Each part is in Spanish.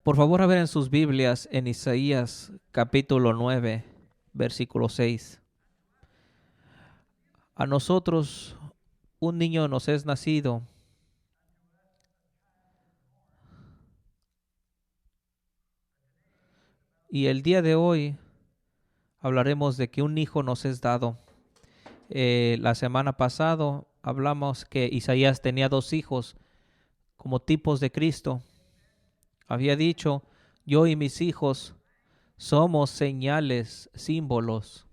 Por favor, a ver en sus Biblias en Isaías capítulo 9, versículo 6. A nosotros un niño nos es nacido y el día de hoy hablaremos de que un hijo nos es dado. La semana pasada hablamos que Isaías tenía dos hijos como tipos de Cristo. Había dicho, yo y mis hijos somos señales, símbolos.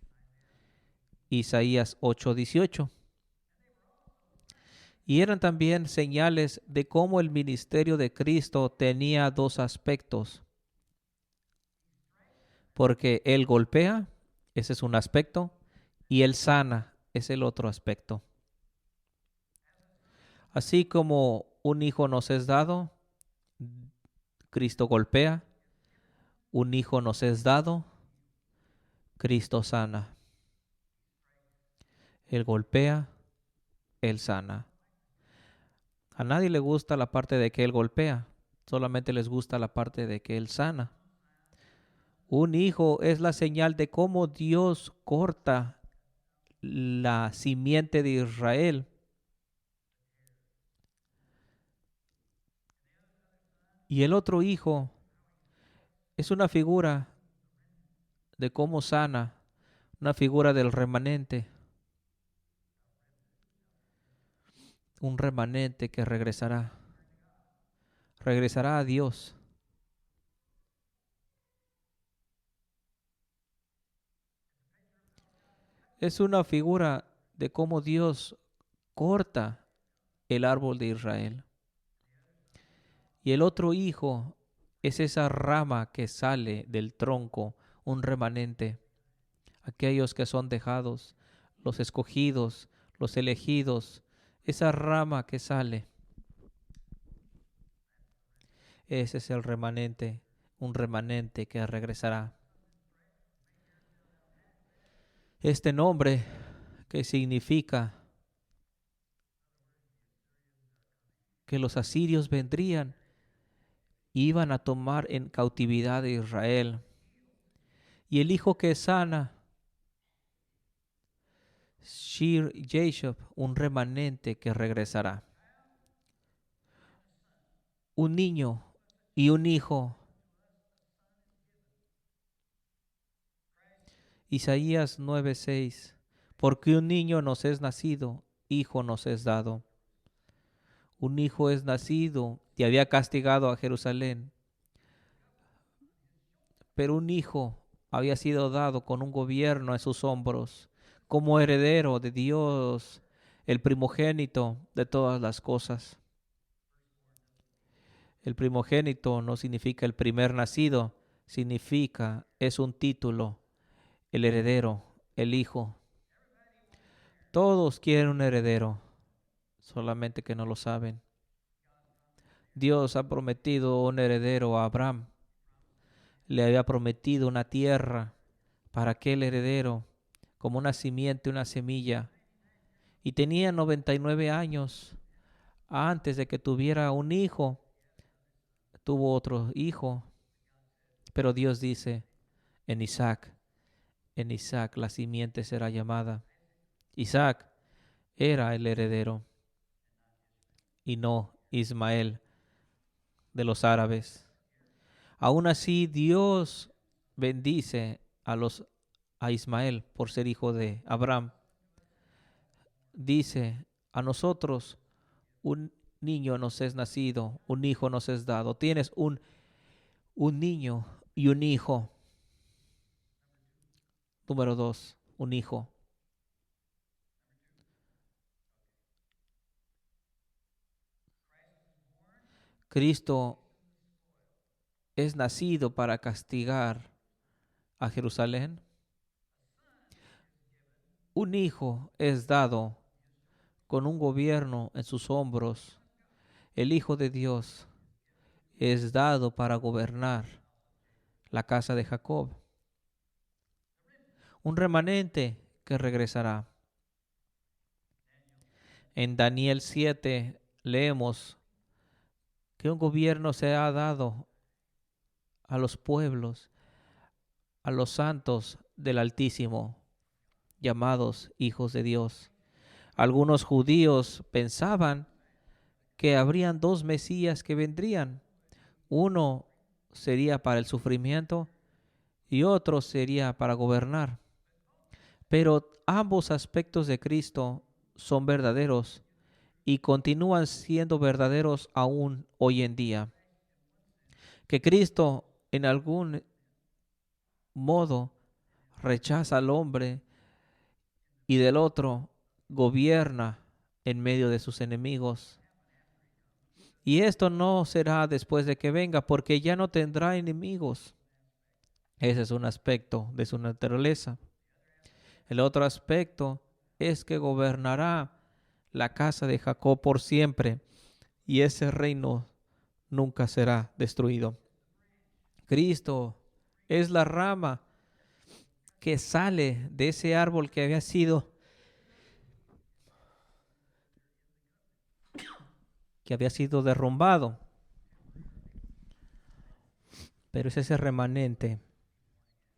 Isaías 8:18. Y eran también señales de cómo el ministerio de Cristo tenía dos aspectos, porque Él golpea, ese es un aspecto, y Él sana, es el otro aspecto. Así como un hijo nos es dado, Cristo golpea, un hijo nos es dado, Cristo sana. Él golpea, Él sana. A nadie le gusta la parte de que Él golpea, solamente les gusta la parte de que Él sana. Un hijo es la señal de cómo Dios corta la simiente de Israel. Y el otro hijo es una figura de cómo sana, una figura del remanente, un remanente que regresará a Dios. Es una figura de cómo Dios corta el árbol de Israel. Y el otro hijo es esa rama que sale del tronco, un remanente. Aquellos que son dejados, los escogidos, los elegidos, esa rama que sale. Ese es el remanente, un remanente que regresará. Este nombre que significa que los asirios vendrían, iban a tomar en cautividad de Israel. Y el hijo que sana, Shir Yashub, un remanente que regresará. Un niño y un hijo. Isaías 9:6. Porque un niño nos es nacido, hijo nos es dado. Un hijo es nacido y había castigado a Jerusalén, pero un hijo había sido dado con un gobierno en sus hombros, como heredero de Dios, el primogénito de todas las cosas. El primogénito no significa el primer nacido, significa, es un título, el heredero, el hijo. Todos quieren un heredero, solamente que no lo saben. Dios ha prometido un heredero a Abraham. Le había prometido una tierra para aquel heredero, como una simiente, una semilla. Y tenía 99 años antes de que tuviera un hijo. Tuvo otro hijo, pero Dios dice, en Isaac, en Isaac la simiente será llamada. Isaac era el heredero y no Ismael de los árabes. Aún así, Dios bendice a Ismael por ser hijo de Abraham. Dice, a nosotros un niño nos es nacido, un hijo nos es dado. Tienes un niño y un hijo. Número dos, un hijo. Cristo es nacido para castigar a Jerusalén. Un hijo es dado con un gobierno en sus hombros. El Hijo de Dios es dado para gobernar la casa de Jacob. Un remanente que regresará. En Daniel 7 leemos que un gobierno se ha dado a los pueblos, a los santos del Altísimo, llamados hijos de Dios. Algunos judíos pensaban que habrían dos Mesías que vendrían. Uno sería para el sufrimiento y otro sería para gobernar. Pero ambos aspectos de Cristo son verdaderos y continúan siendo verdaderos aún hoy en día. Que Cristo en algún modo rechaza al hombre y del otro gobierna en medio de sus enemigos. Y esto no será después de que venga, porque ya no tendrá enemigos. Ese es un aspecto de su naturaleza. El otro aspecto es que gobernará la casa de Jacob por siempre, y ese reino nunca será destruido. Cristo es la rama que sale de ese árbol que había sido derrumbado. Pero es ese remanente.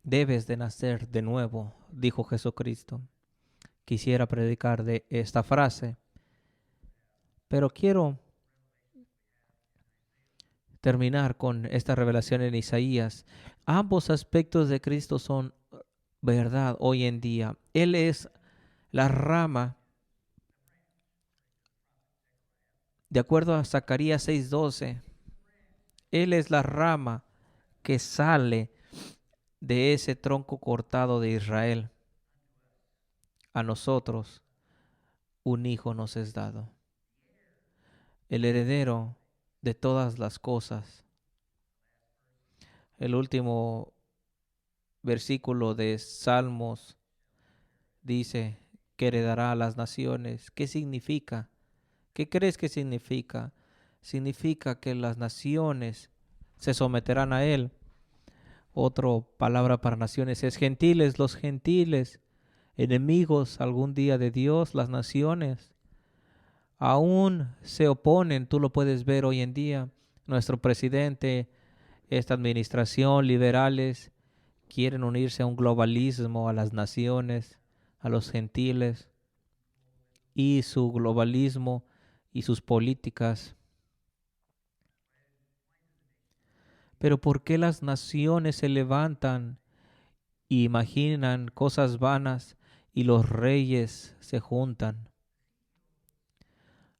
Debes de nacer de nuevo, dijo Jesucristo. Quisiera predicar de esta frase, pero quiero terminar con esta revelación en Isaías. Ambos aspectos de Cristo son verdad hoy en día. Él es la rama, de acuerdo a Zacarías 6:12. Él es la rama que sale de ese tronco cortado de Israel. A nosotros un hijo nos es dado, el heredero de todas las cosas. El último versículo de Salmos dice que heredará a las naciones. ¿Qué significa? ¿Qué crees que significa? Significa que las naciones se someterán a él. Otra palabra para naciones es gentiles. Los gentiles, enemigos algún día de Dios, las naciones, aún se oponen. Tú lo puedes ver hoy en día. Nuestro presidente, esta administración, liberales, quieren unirse a un globalismo, a las naciones, a los gentiles, y su globalismo y sus políticas. Pero ¿por qué las naciones se levantan e imaginan cosas vanas y los reyes se juntan?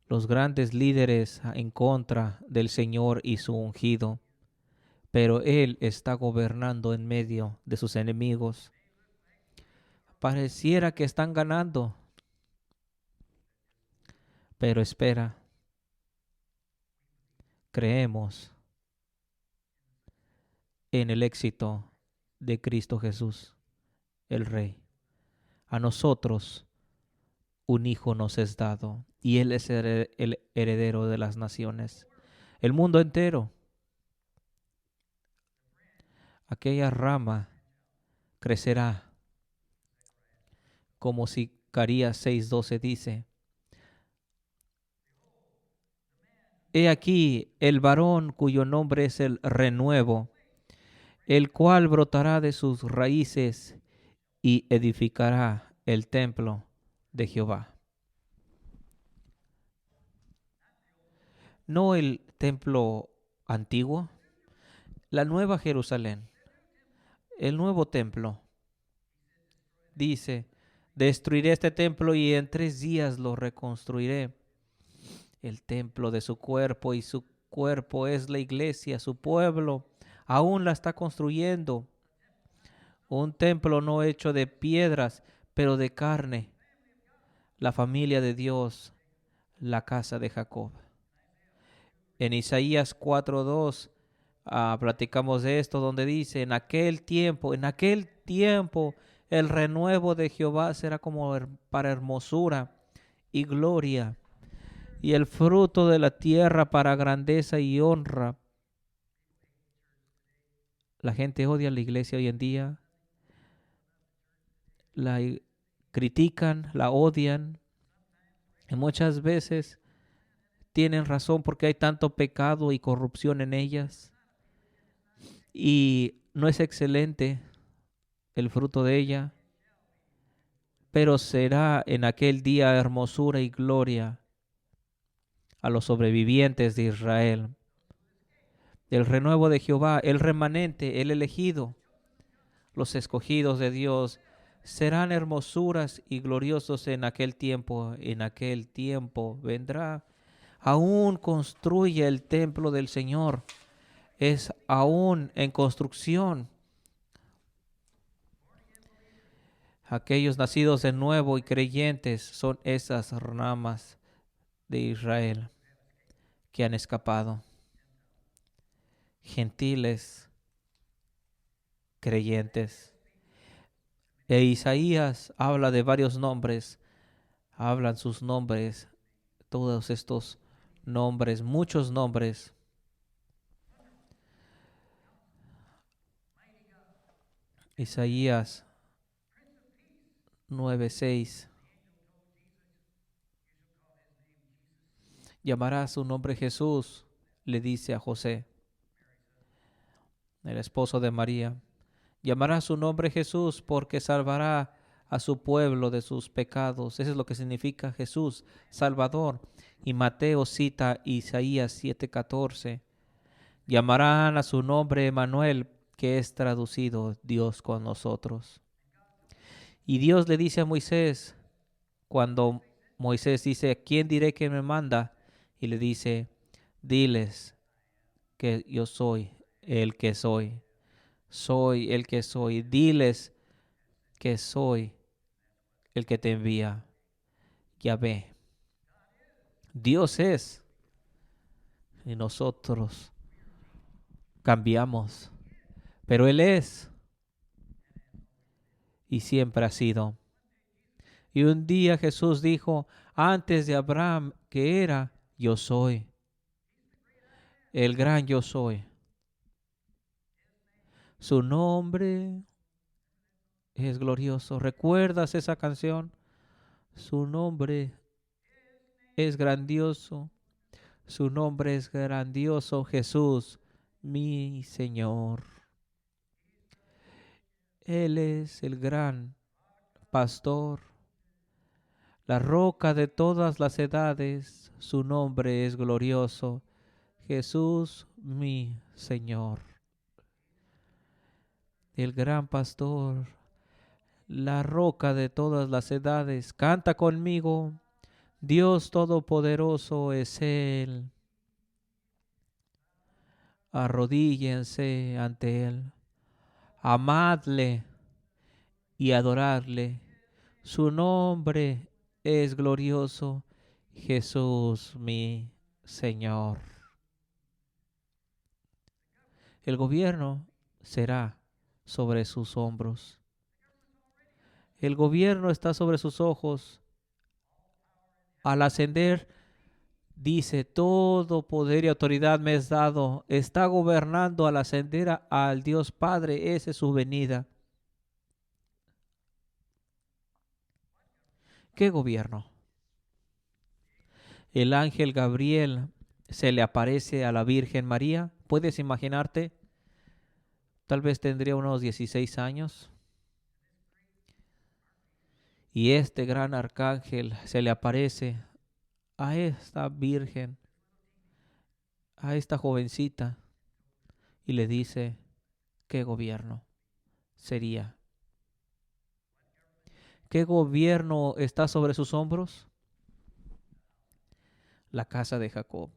Los grandes líderes en contra del Señor y su ungido, pero Él está gobernando en medio de sus enemigos. Pareciera que están ganando, pero espera, creemos en el éxito de Cristo Jesús, el Rey. A nosotros un hijo nos es dado, y Él es el heredero de las naciones. El mundo entero, aquella rama crecerá, como Zacarías 6:12 dice. He aquí el varón cuyo nombre es el renuevo, el cual brotará de sus raíces y edificará el templo de Jehová. No el templo antiguo, la nueva Jerusalén, el nuevo templo. Dice, destruiré este templo y en 3 días lo reconstruiré. El templo de su cuerpo, y su cuerpo es la iglesia, su pueblo, aún la está construyendo. Un templo no hecho de piedras, pero de carne. La familia de Dios, la casa de Jacob. En Isaías 4:2 platicamos de esto, donde dice, en aquel tiempo, el renuevo de Jehová será como para hermosura y gloria, y el fruto de la tierra para grandeza y honra. La gente odia a la iglesia hoy en día, la critican, la odian, y muchas veces tienen razón porque hay tanto pecado y corrupción en ellas. y no es excelente el fruto de ella, pero será en aquel día hermosura y gloria a los sobrevivientes de Israel. El renuevo de Jehová, el remanente, el elegido, los escogidos de Dios, serán hermosuras y gloriosos en aquel tiempo. En aquel tiempo vendrá. Aún construye el templo del Señor. Es aún en construcción. Aquellos nacidos de nuevo y creyentes son esas ramas de Israel que han escapado. Gentiles creyentes. E Isaías habla de varios nombres, hablan sus nombres, todos estos nombres, muchos nombres. Isaías 9:6. Llamará su nombre Jesús, le dice a José, el esposo de María. Llamará su nombre Jesús porque salvará a su pueblo de sus pecados. Eso es lo que significa Jesús, Salvador. Y Mateo cita Isaías 7:14. Llamarán a su nombre Emmanuel, que es traducido Dios con nosotros. Y Dios le dice a Moisés, cuando Moisés dice, ¿quién diré que me manda? Y le dice, diles que yo soy el que soy. Soy el que soy. Diles que soy el que te envía. Yahvé. Dios es. Y nosotros cambiamos. Pero Él es. Y siempre ha sido. Y un día Jesús dijo, antes de Abraham, que era, yo soy. El gran yo soy. Su nombre es glorioso. ¿Recuerdas esa canción? Su nombre es grandioso. Su nombre es grandioso, Jesús, mi Señor. Él es el gran pastor, la roca de todas las edades. Su nombre es glorioso, Jesús, mi Señor. El gran pastor, la roca de todas las edades. Canta conmigo. Dios Todopoderoso es Él. Arrodíllense ante Él. Amadle y adorarle. Su nombre es glorioso, Jesús mi Señor. El gobierno será sobre sus hombros. El gobierno está sobre sus ojos. Al ascender, dice, todo poder y autoridad me es dado. Está gobernando al ascender al Dios Padre. Esa es su venida. ¿Qué gobierno? El ángel Gabriel se le aparece a la Virgen María. ¿Puedes imaginarte? Tal vez tendría unos 16 años. Y este gran arcángel se le aparece a esta virgen, a esta jovencita, y le dice, ¿qué gobierno sería? ¿Qué gobierno está sobre sus hombros? La casa de Jacob.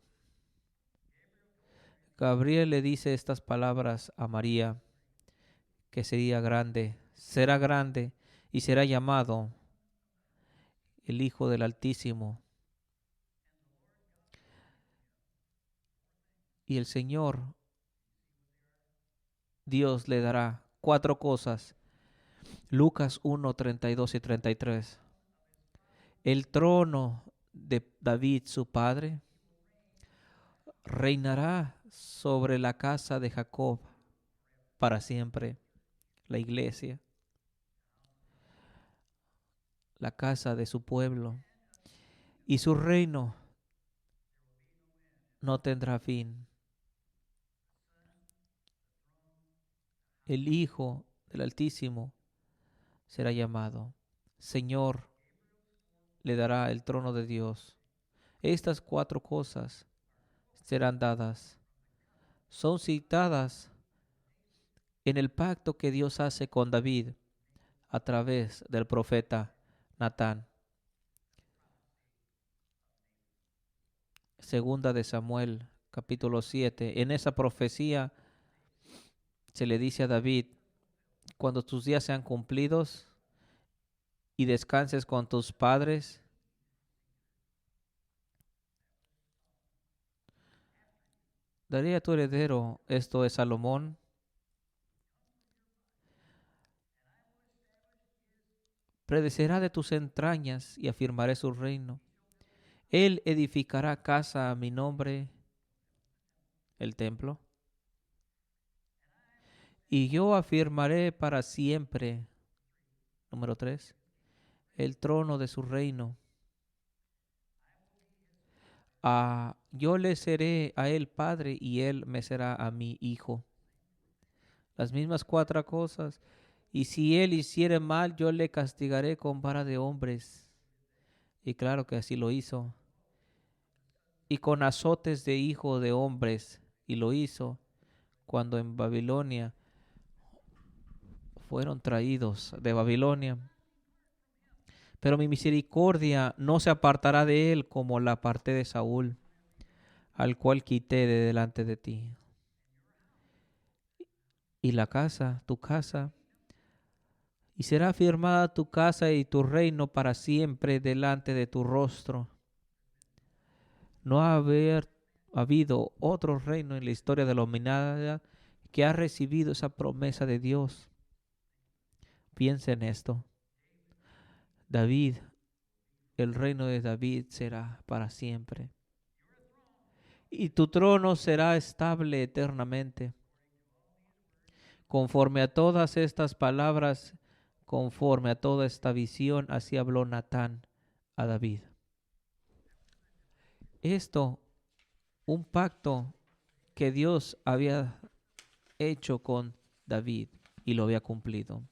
Gabriel le dice estas palabras a María, que será grande y será llamado el Hijo del Altísimo. Y el Señor, Dios, le dará 4 cosas. Lucas 1, 32 y 33. El trono de David, su padre, reinará sobre la casa de Jacob para siempre. La iglesia, la casa de su pueblo. Y su reino no tendrá fin. el Hijo del Altísimo será llamado. Señor le dará el trono de Dios. Estas 4 cosas serán dadas. Son citadas en el pacto que Dios hace con David a través del profeta Natán. Segunda de Samuel, capítulo 7. En esa profecía se le dice a David: cuando tus días sean cumplidos y descanses con tus padres, daré a tu heredero, esto es Salomón, prevalecerá de tus entrañas y afirmaré su reino. Él edificará casa a mi nombre, el templo, y yo afirmaré para siempre, número 3, el trono de su reino. Yo le seré a él padre y él me será a mí hijo. Las mismas 4 cosas. Y si él hiciere mal, yo le castigaré con vara de hombres. Y claro que así lo hizo. Y con azotes de hijo de hombres. Y lo hizo cuando en Babilonia fueron traídos de Babilonia. Pero mi misericordia no se apartará de él como la aparté de Saúl, al cual quité de delante de ti. Y la casa, tu casa, y será afirmada tu casa y tu reino para siempre delante de tu rostro. No ha habido otro reino en la historia de la humanidad que ha recibido esa promesa de Dios. Piensa en esto. David, el reino de David será para siempre. Y tu trono será estable eternamente. Conforme a todas estas palabras, conforme a toda esta visión, así habló Natán a David. Esto, un pacto que Dios había hecho con David y lo había cumplido.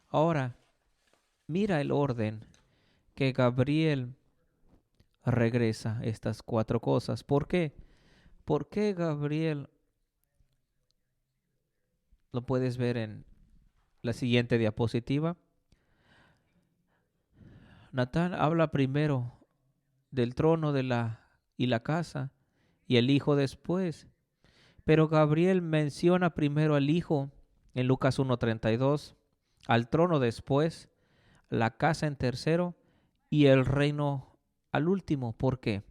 Ahora, mira el orden que Gabriel regresa estas 4 cosas. ¿Por qué? ¿Por qué Gabriel? Lo puedes ver en la siguiente diapositiva. Natán habla primero del trono y la casa y el hijo después. Pero Gabriel menciona primero al hijo en Lucas 1:32, al trono después, la casa en tercero y el reino al último. ¿Por qué?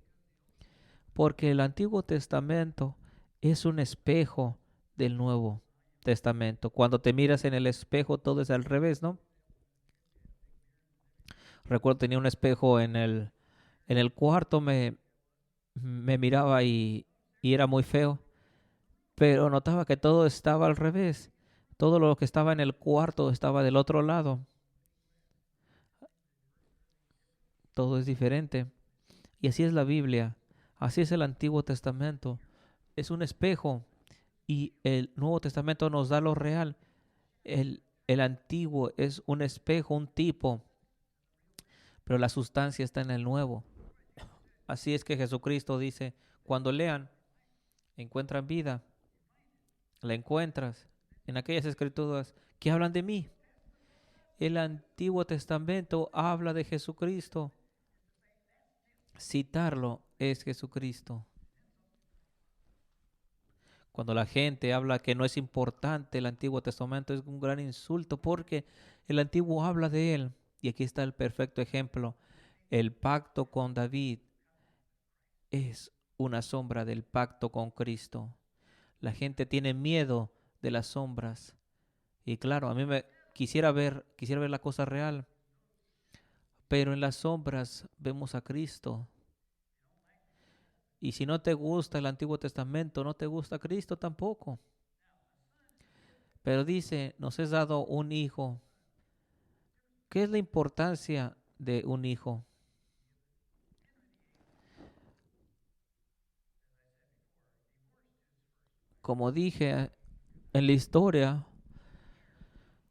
Porque el Antiguo Testamento es un espejo del Nuevo Testamento. Cuando te miras en el espejo todo es al revés, ¿no? Recuerdo tenía un espejo en el cuarto, me miraba y era muy feo, pero notaba que todo estaba al revés. Todo lo que estaba en el cuarto estaba del otro lado. Todo es diferente. Y así es la Biblia. Así es el Antiguo Testamento. Es un espejo y el Nuevo Testamento nos da lo real. El Antiguo es un espejo, un tipo, pero la sustancia está en el Nuevo. Así es que Jesucristo dice, cuando lean, encuentran vida, la encuentras en aquellas escrituras que hablan de mí. El Antiguo Testamento habla de Jesucristo. Citarlo es Jesucristo. Cuando la gente habla que no es importante el Antiguo Testamento, es un gran insulto porque el Antiguo habla de él. Y aquí está el perfecto ejemplo. El pacto con David es una sombra del pacto con Cristo. La gente tiene miedo de las sombras. Y claro, a mí me quisiera ver la cosa real. Pero en las sombras vemos a Cristo. Y si no te gusta el Antiguo Testamento, no te gusta Cristo tampoco. Pero dice, nos es dado un hijo. ¿Qué es la importancia de un hijo? Como dije En la historia,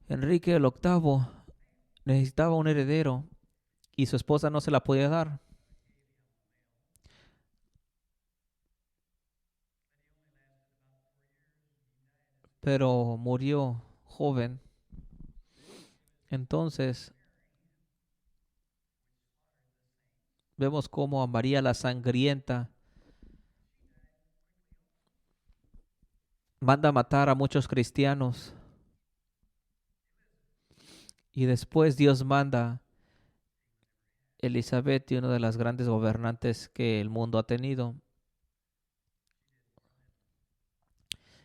Enrique el octavo necesitaba un heredero y su esposa no se la podía dar. Pero murió joven. Entonces vemos cómo a María la sangrienta manda a matar a muchos cristianos y después Dios manda a Elizabeth, una de las grandes gobernantes que el mundo ha tenido,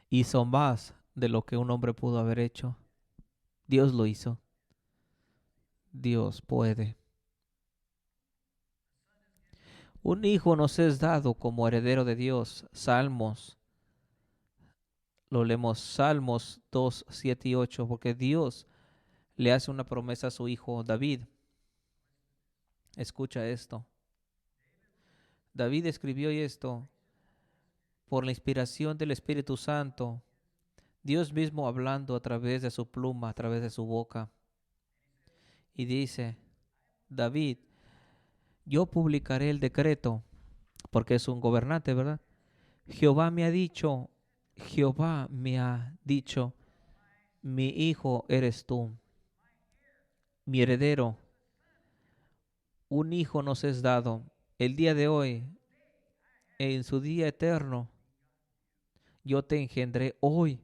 hizo más de lo que un hombre pudo haber hecho. Dios lo hizo. Dios puede. Un hijo nos es dado como heredero de Dios. Salmos, lo leemos Salmos 2, 7 y 8, porque Dios le hace una promesa a su hijo David. Escucha esto. David escribió esto por la inspiración del Espíritu Santo, Dios mismo hablando a través de su pluma, a través de su boca. Y dice, David, yo publicaré el decreto, porque es un gobernante, ¿verdad? Jehová me ha dicho, mi hijo eres tú, mi heredero, un hijo nos es dado. El día de hoy, en su día eterno, yo te engendré hoy,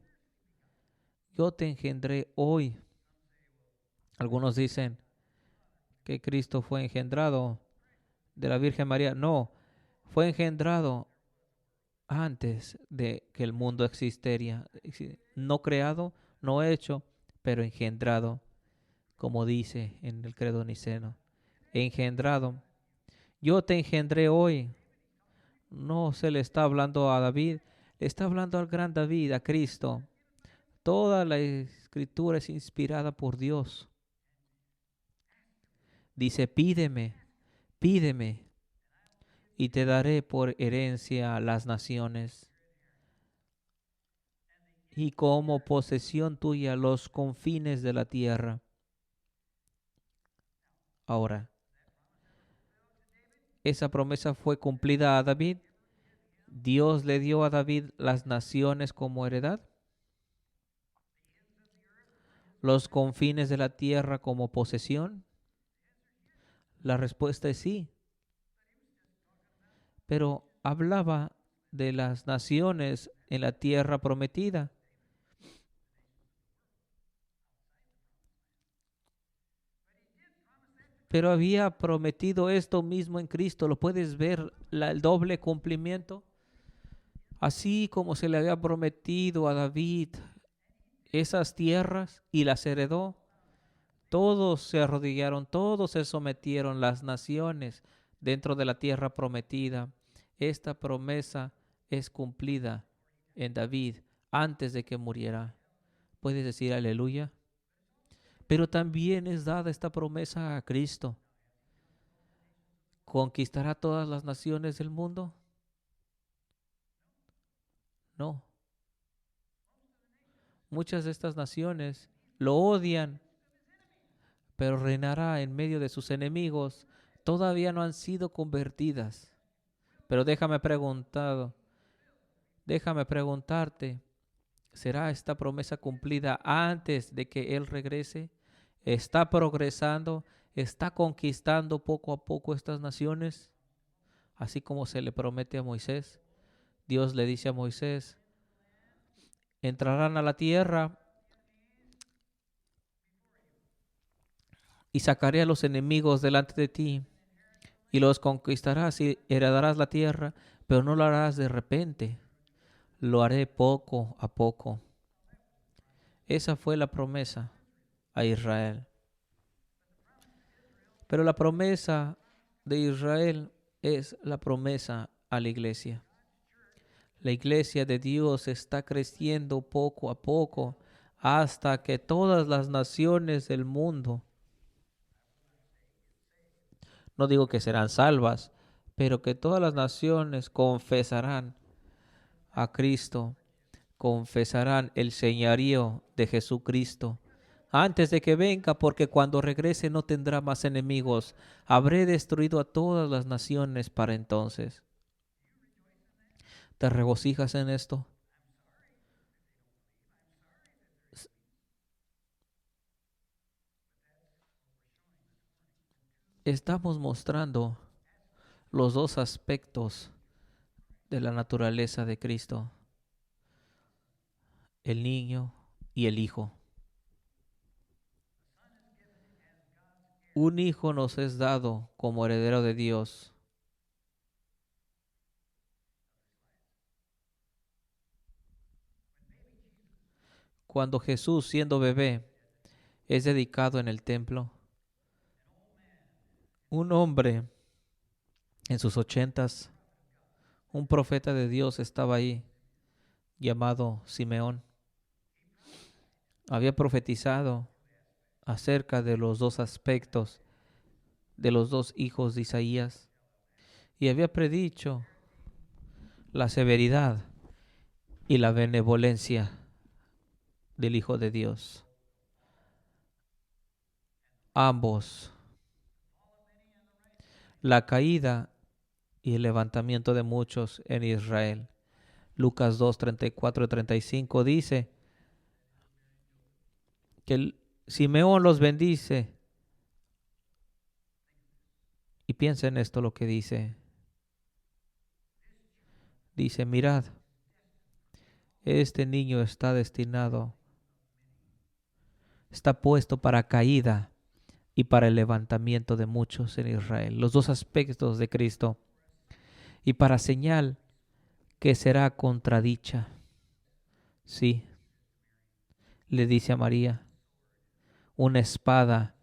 yo te engendré hoy. Algunos dicen que Cristo fue engendrado de la Virgen María. No, fue engendrado antes de que el mundo existiera. No creado, no hecho, pero engendrado, como dice en el credo niceno. Engendrado. Yo te engendré hoy. No se le está hablando a David, le está hablando al gran David, a Cristo. Toda la escritura es inspirada por Dios. Dice, pídeme, pídeme, y te daré por herencia las naciones, y como posesión tuya los confines de la tierra. Ahora, esa promesa fue cumplida a David. Dios le dio a David las naciones como heredad, los confines de la tierra como posesión. La respuesta es sí, pero hablaba de las naciones en la tierra prometida. Pero había prometido esto mismo en Cristo. ¿Lo puedes ver? El doble cumplimiento. Así como se le había prometido a David esas tierras y las heredó, todos se arrodillaron, todos se sometieron, las naciones dentro de la tierra prometida. Esta promesa es cumplida en David antes de que muriera. ¿Puedes decir aleluya? Pero también es dada esta promesa a Cristo. ¿Conquistará todas las naciones del mundo? No. Muchas de estas naciones lo odian, pero reinará en medio de sus enemigos. Todavía no han sido convertidas. Pero déjame preguntarte, ¿será esta promesa cumplida antes de que Él regrese? ¿Está progresando? ¿Está conquistando poco a poco estas naciones? Así como se le promete a Moisés. Dios le dice a Moisés, entrarán a la tierra y sacaré a los enemigos delante de ti y los conquistarás y heredarás la tierra, pero no lo harás de repente, lo haré poco a poco. Esa fue la promesa a Israel. Pero la promesa de Israel es la promesa a la iglesia. La iglesia de Dios está creciendo poco a poco hasta que todas las naciones del mundo, no digo que serán salvas, pero que todas las naciones confesarán a Cristo. confesarán el señorío de Jesucristo antes de que venga, porque cuando regrese no tendrá más enemigos. Habré destruido a todas las naciones para entonces. ¿Te regocijas en esto? Estamos mostrando los dos aspectos de la naturaleza de Cristo, el niño y el hijo. Un hijo nos es dado como heredero de Dios. Cuando Jesús, siendo bebé, es dedicado en el templo, un hombre en sus 80, un profeta de Dios estaba ahí, llamado Simeón. Había profetizado acerca de los dos aspectos de los dos hijos de Isaías y había predicho la severidad y la benevolencia del Hijo de Dios. Ambos, la caída y el levantamiento de muchos en Israel. Lucas 2, 34 y 35 dice que Simeón los bendice. Y piensa en esto lo que dice. Dice, mirad, este niño está destinado, está puesto para caída y para el levantamiento de muchos en Israel. Los dos aspectos de Cristo. Y para señal que será contradicha. Sí, le dice a María, una espada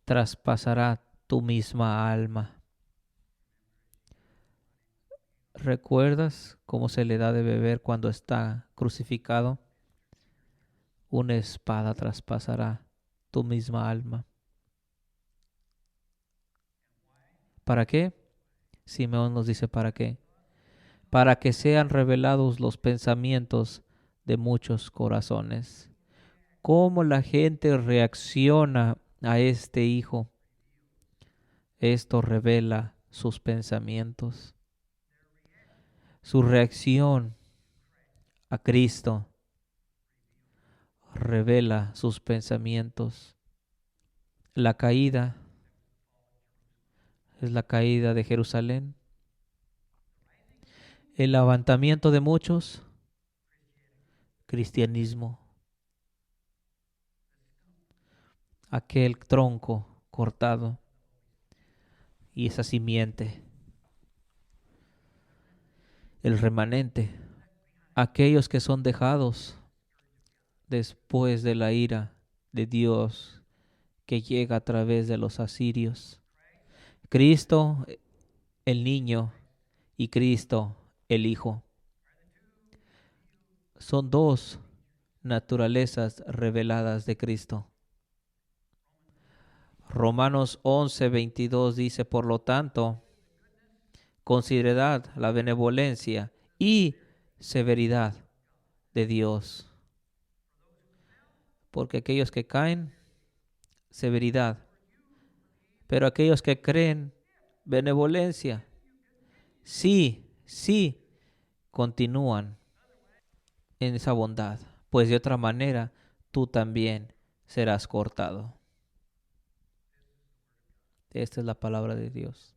traspasará tu misma alma. ¿Recuerdas cómo se le da de beber cuando está crucificado? Una espada traspasará tu misma alma. ¿Para qué? Simeón nos dice para qué. Para que sean revelados los pensamientos de muchos corazones. ¿Cómo la gente reacciona a este hijo? Esto revela sus pensamientos. Su reacción a Cristo revela sus pensamientos. La caída es la caída de Jerusalén. El levantamiento de muchos, cristianismo. Aquel tronco cortado y esa simiente, el remanente, aquellos que son dejados después de la ira de Dios que llega a través de los asirios. Cristo, el niño, y Cristo, el Hijo. Son dos naturalezas reveladas de Cristo. Romanos 11:22 dice, por lo tanto, considerad la benevolencia y severidad de Dios. Porque aquellos que caen, severidad. Pero aquellos que creen, benevolencia. Sí, sí, continúan en esa bondad. Pues de otra manera, tú también serás cortado. Esta es la palabra de Dios.